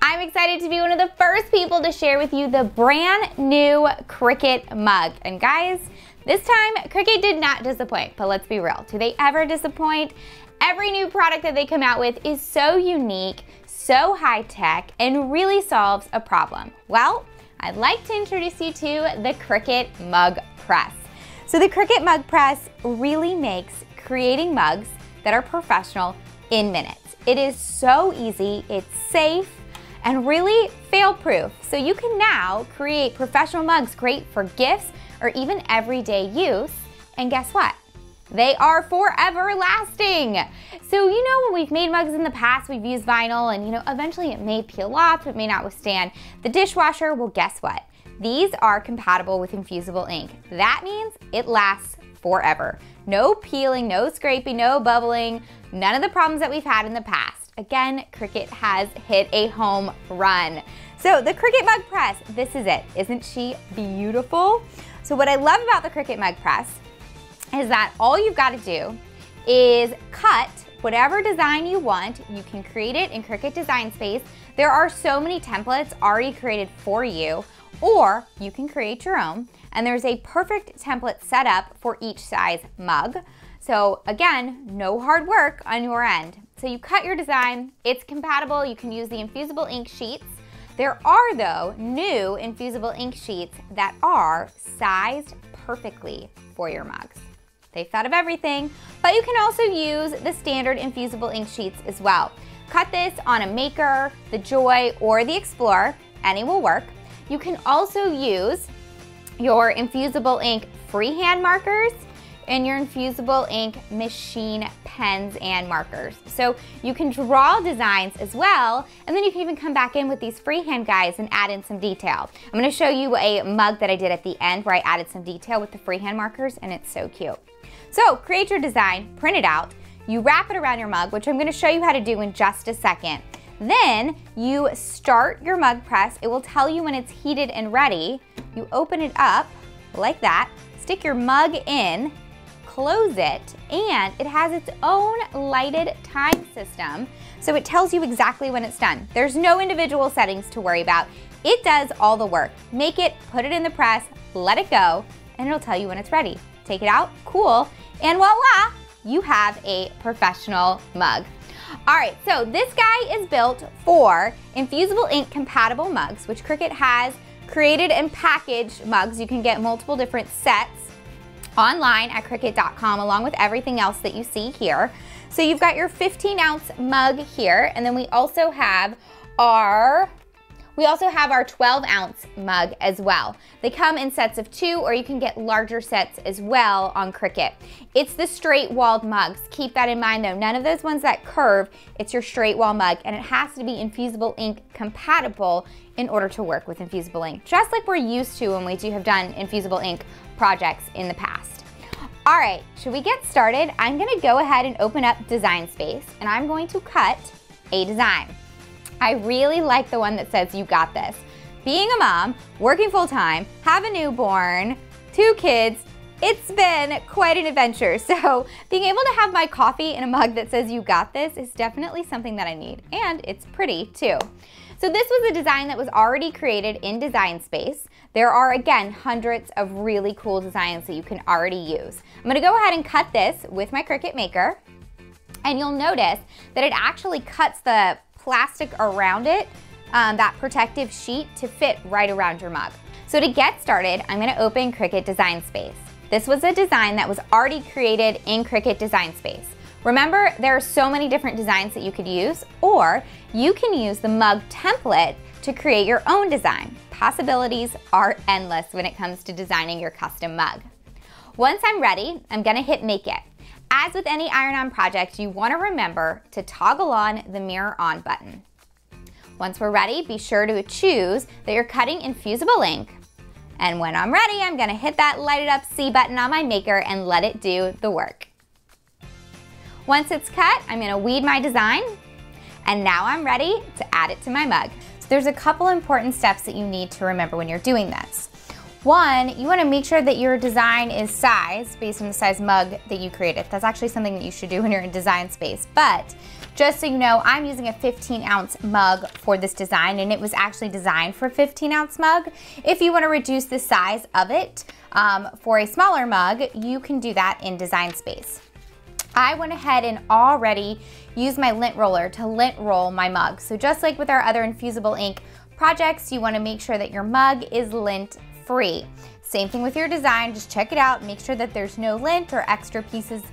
I'm excited to be one of the first people to share with you the brand new Cricut mug. And guys, this time Cricut did not disappoint, but let's be real. Do they ever disappoint? Every new product that they come out with is so unique, so high tech, and really solves a problem. Well, I'd like to introduce you to the Cricut Mug Press. So the Cricut Mug Press really makes creating mugs that are professional in minutes. It is so easy, it's safe, and really fail-proof. So you can now create professional mugs great for gifts or even everyday use. And guess what? They are forever lasting. So you know, when we've made mugs in the past, we've used vinyl and eventually it may peel off, it may not withstand the dishwasher. Well, guess what? These are compatible with Infusible ink. That means it lasts forever. No peeling, no scraping, no bubbling, none of the problems that we've had in the past. Again, Cricut has hit a home run. So the Cricut Mug Press, this is it. Isn't she beautiful? So what I love about the Cricut Mug Press is that all you've got to do is cut whatever design you want. You can create it in Cricut Design Space. There are so many templates already created for you, or you can create your own. And there's a perfect template set up for each size mug. So again, no hard work on your end. So you cut your design, it's compatible, you can use the Infusible ink sheets. There are, though, new Infusible ink sheets that are sized perfectly for your mugs. They've thought of everything, but you can also use the standard Infusible ink sheets as well. Cut this on a Maker, the Joy, or the Explorer, any will work. You can also use your Infusible ink freehand markers and your Infusible ink machine pens and markers. So you can draw designs as well, and then you can even come back in with these freehand guides and add in some detail. I'm gonna show you a mug that I did at the end where I added some detail with the freehand markers, and it's so cute. So create your design, print it out, you wrap it around your mug, which I'm gonna show you how to do in just a second. Then you start your mug press. It will tell you when it's heated and ready. You open it up like that, stick your mug in, close it, and it has its own lighted time system, so it tells you exactly when it's done. There's no individual settings to worry about. It does all the work. Make it, put it in the press, let it go, and it'll tell you when it's ready. Take it out, cool, and voila, you have a professional mug. All right, so this guy is built for Infusible ink compatible mugs, which Cricut has created and packaged mugs. You can get multiple different sets online at Cricut.com along with everything else that you see here. So you've got your 15-ounce mug here, and then we also have our 12-ounce mug as well. They come in sets of 2, or you can get larger sets as well on Cricut. It's the straight-walled mugs. Keep that in mind though. None of those ones that curve. It's your straight-wall mug, and it has to be Infusible ink compatible in order to work with Infusible ink, just like we're used to when we have done Infusible ink projects in the past. All right, should we get started? I'm gonna go ahead and open up Design Space, and I'm going to cut a design. I really like the one that says "You got this." Being a mom, working full-time, have a newborn, 2 kids, it's been quite an adventure. So being able to have my coffee in a mug that says "You got this" is definitely something that I need, and it's pretty too. So this was a design that was already created in Design Space. There are, again, hundreds of really cool designs that you can already use. I'm gonna go ahead and cut this with my Cricut Maker, and you'll notice that it actually cuts the plastic around it, that protective sheet, to fit right around your mug. So to get started, I'm gonna open Cricut Design Space. This was a design that was already created in Cricut Design Space. Remember, there are so many different designs that you could use, or you can use the mug template to create your own design. Possibilities are endless when it comes to designing your custom mug. Once I'm ready, I'm gonna hit Make It. As with any iron-on project, you wanna remember to toggle on the Mirror On button. Once we're ready, be sure to choose that you're cutting Infusible ink. And when I'm ready, I'm gonna hit that lighted up C button on my Maker and let it do the work. Once it's cut, I'm gonna weed my design, and now I'm ready to add it to my mug. So there's a couple important steps that you need to remember when you're doing this. One, you wanna make sure that your design is sized based on the size mug that you created. That's actually something that you should do when you're in Design Space. But Just so you know, I'm using a 15-ounce mug for this design, and it was actually designed for a 15-ounce mug. If you want to reduce the size of it for a smaller mug, you can do that in Design Space. I went ahead and already used my lint roller to lint roll my mug. So just like with our other Infusible Ink projects, you want to make sure that your mug is lint free. Same thing with your design, just check it out, make sure that there's no lint or extra pieces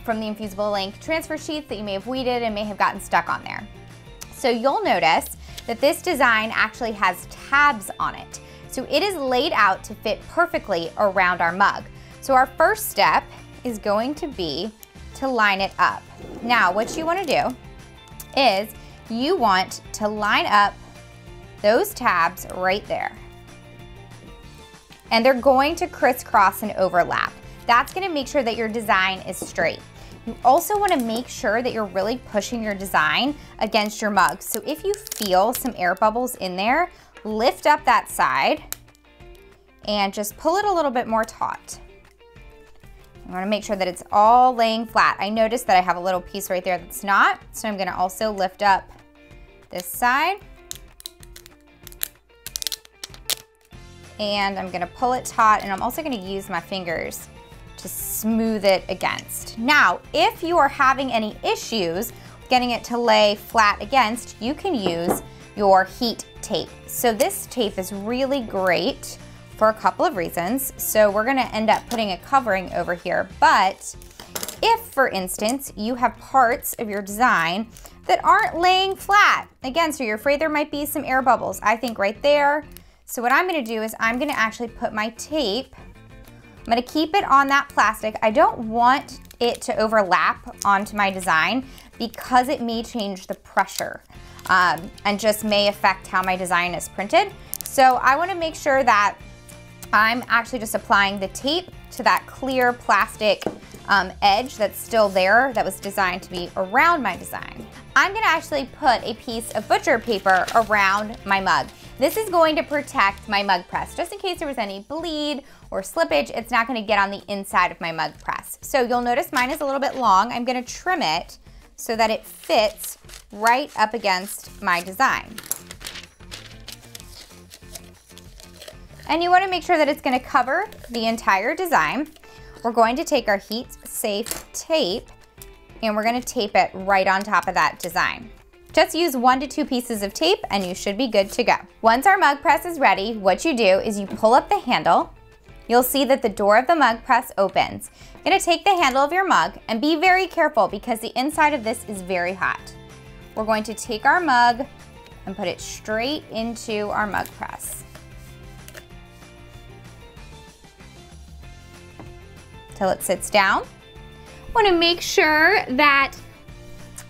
from the Infusible Ink transfer sheets that you may have weeded and may have gotten stuck on there. So you'll notice that this design actually has tabs on it. So it is laid out to fit perfectly around our mug. So our first step is going to be to line it up. Now, what you want to do is you want to line up those tabs right there. And they're going to crisscross and overlap. That's going to make sure that your design is straight. You also want to make sure that you're really pushing your design against your mug. So if you feel some air bubbles in there, lift up that side and just pull it a little bit more taut. I want to make sure that it's all laying flat. I noticed that I have a little piece right there that's not, so I'm going to also lift up this side. And I'm going to pull it taut, and I'm also going to use my fingers to smooth it against. Now, if you are having any issues getting it to lay flat against, you can use your heat tape. So this tape is really great for a couple of reasons. So we're gonna end up putting a covering over here, but if, for instance, you have parts of your design that aren't laying flat, again, so you're afraid there might be some air bubbles, I think right there. So what I'm gonna do is I'm gonna actually put my tape, I'm gonna keep it on that plastic. I don't want it to overlap onto my design because it may change the pressure and just may affect how my design is printed. So I wanna make sure that I'm actually just applying the tape to that clear plastic edge that's still there that was designed to be around my design. I'm gonna actually put a piece of butcher paper around my mug. This is going to protect my mug press. Just in case there was any bleed or slippage, it's not gonna get on the inside of my mug press. So you'll notice mine is a little bit long. I'm gonna trim it so that it fits right up against my design. And you want to make sure that it's going to cover the entire design. We're going to take our heat safe tape and we're going to tape it right on top of that design. Just use 1 to 2 pieces of tape and you should be good to go. Once our mug press is ready, what you do is you pull up the handle. You'll see that the door of the mug press opens. You're going to take the handle of your mug and be very careful because the inside of this is very hot. We're going to take our mug and put it straight into our mug press. Till it sits down. Want to make sure that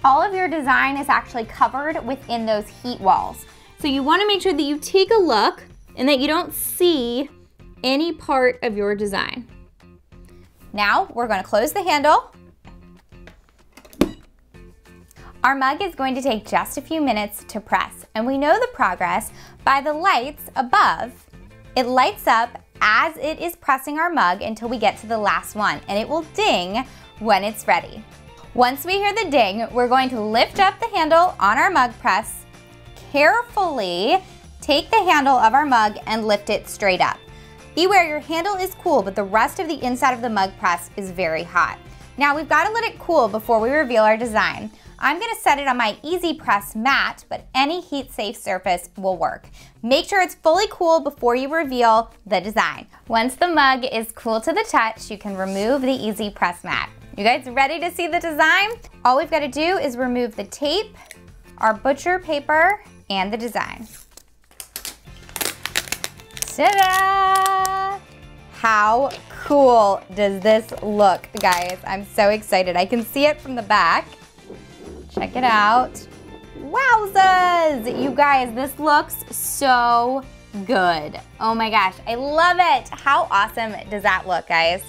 all of your design is actually covered within those heat walls. So you want to make sure that you take a look and that you don't see any part of your design. Now we're going to close the handle. Our mug is going to take just a few minutes to press, and we know the progress by the lights above. It lights up as it is pressing our mug until we get to the last one, and it will ding when it's ready. Once we hear the ding, we're going to lift up the handle on our mug press, carefully take the handle of our mug and lift it straight up. Beware, your handle is cool, but the rest of the inside of the mug press is very hot. Now we've got to let it cool before we reveal our design. I'm going to set it on my Easy Press mat, but any heat-safe surface will work. Make sure it's fully cool before you reveal the design. Once the mug is cool to the touch, you can remove the Easy Press mat. You guys ready to see the design? All we've got to do is remove the tape, our butcher paper, and the design. Ta-da! How cool does this look, guys? I'm so excited. I can see it from the back. Check it out. Wowzers! You guys, this looks so good. Oh my gosh, I love it. How awesome does that look, guys?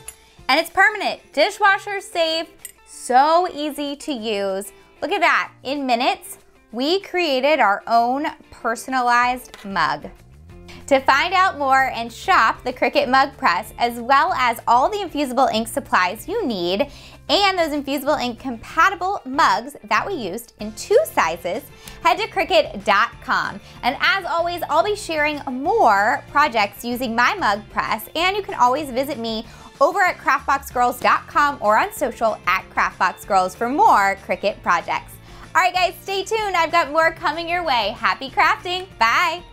And it's permanent, dishwasher safe, so easy to use. Look at that, in minutes, we created our own personalized mug. To find out more and shop the Cricut Mug Press, as well as all the Infusible Ink supplies you need and those Infusible Ink compatible mugs that we used in 2 sizes, head to Cricut.com. And as always, I'll be sharing more projects using my mug press, and you can always visit me over at craftboxgirls.com or on social at craftboxgirls for more Cricut projects. All right guys, stay tuned. I've got more coming your way. Happy crafting. Bye.